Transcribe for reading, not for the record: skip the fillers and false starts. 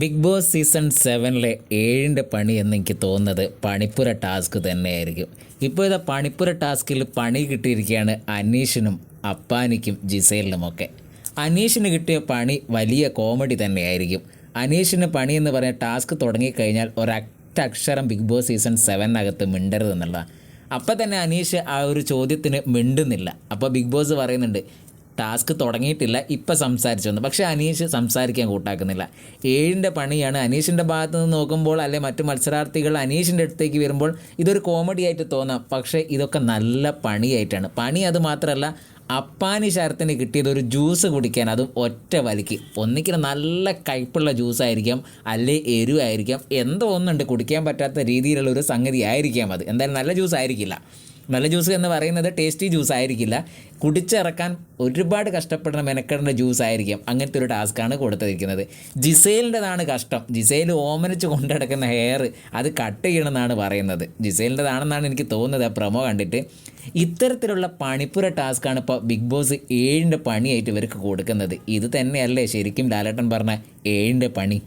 Big boss season 7-ലെ 7ൻ്റെ പണി എന്ന് എനിക്ക് തോന്നുന്നത് പണിപ്പുര ടാസ്ക് തന്നെയായിരിക്കും. ഇപ്പോൾ ഇതാ പണിപ്പുര ടാസ്കിൽ പണി കിട്ടിയിരിക്കുകയാണ് അനീഷിനും അപ്പാനിക്കും ജിസേലിനുമൊക്കെ. അനീഷിന് കിട്ടിയ പണി വലിയ കോമഡി തന്നെയായിരിക്കും. അനീഷിന് പണി എന്ന് പറയാൻ ടാസ്ക് തുടങ്ങിക്കഴിഞ്ഞാൽ ഒരൊറ്റ അക്ഷരം ബിഗ് ബോസ് സീസൺ 7-നകത്ത് മിണ്ടരുതെന്നുള്ള. അപ്പം തന്നെ അനീഷ് ആ ഒരു ചോദ്യത്തിന് മിണ്ടുന്നില്ല. അപ്പോൾ ബിഗ് ബോസ് പറയുന്നുണ്ട് ടാസ്ക് തുടങ്ങിയിട്ടില്ല, ഇപ്പം സംസാരിച്ചു വന്നു. പക്ഷേ അനീഷ് സംസാരിക്കാൻ കൂട്ടാക്കുന്നില്ല. 7ൻ്റെ പണിയാണ്. അനീഷിൻ്റെ ഭാഗത്ത് നിന്ന് നോക്കുമ്പോൾ അല്ലെ മറ്റു മത്സരാർത്ഥികൾ അനീഷിൻ്റെ അടുത്തേക്ക് വരുമ്പോൾ ഇതൊരു കോമഡി ആയിട്ട് തോന്നാം. പക്ഷേ ഇതൊക്കെ നല്ല പണിയായിട്ടാണ്. പണി അത് മാത്രമല്ല, അപ്പാനി ശരത്തിന് കിട്ടിയത് ഒരു ജ്യൂസ് കുടിക്കാൻ, അതും ഒറ്റ വലിക്ക്. ഒന്നിക്കിന് നല്ല കയ്പുള്ള ജ്യൂസായിരിക്കാം, അല്ലേ എരിവായിരിക്കാം, എന്തോ ഒന്നുണ്ട് കുടിക്കാൻ പറ്റാത്ത രീതിയിലുള്ള ഒരു സംഗതി ആയിരിക്കാം. അത് എന്തായാലും നല്ല ജ്യൂസ് ആയിരിക്കില്ല. നല്ല ജ്യൂസ് എന്ന് പറയുന്നത് ടേസ്റ്റി ജ്യൂസ് ആയിരിക്കില്ല. കുടിച്ചിറക്കാൻ ഒരുപാട് കഷ്ടപ്പെടുന്ന മെനക്കെടേണ്ട ജ്യൂസ് ആയിരിക്കാം. അങ്ങനത്തെ ഒരു ടാസ്ക്കാണ് കൊടുത്തിരിക്കുന്നത്. ജിസേലിൻ്റെതാണ് കഷ്ടം. ജിസേൽ ഓമനിച്ച് കൊണ്ടുനടക്കുന്ന ഹെയർ അത് കട്ട് ചെയ്യണമെന്നാണ് പറയുന്നത്. ജിസേലിൻ്റെതാണെന്നാണ് എനിക്ക് തോന്നുന്നത് ആ പ്രൊമോ കണ്ടിട്ട്. ഇത്തരത്തിലുള്ള പണിപ്പുര ടാസ്ക്കാണ് ഇപ്പോൾ ബിഗ് ബോസ് 7ൻ്റെ പണിയായിട്ട് ഇവർക്ക് കൊടുക്കുന്നത്. ഇത് തന്നെയല്ലേ ശരിക്കും ലാലേട്ടൻ പറഞ്ഞ 7ൻ്റെ പണി?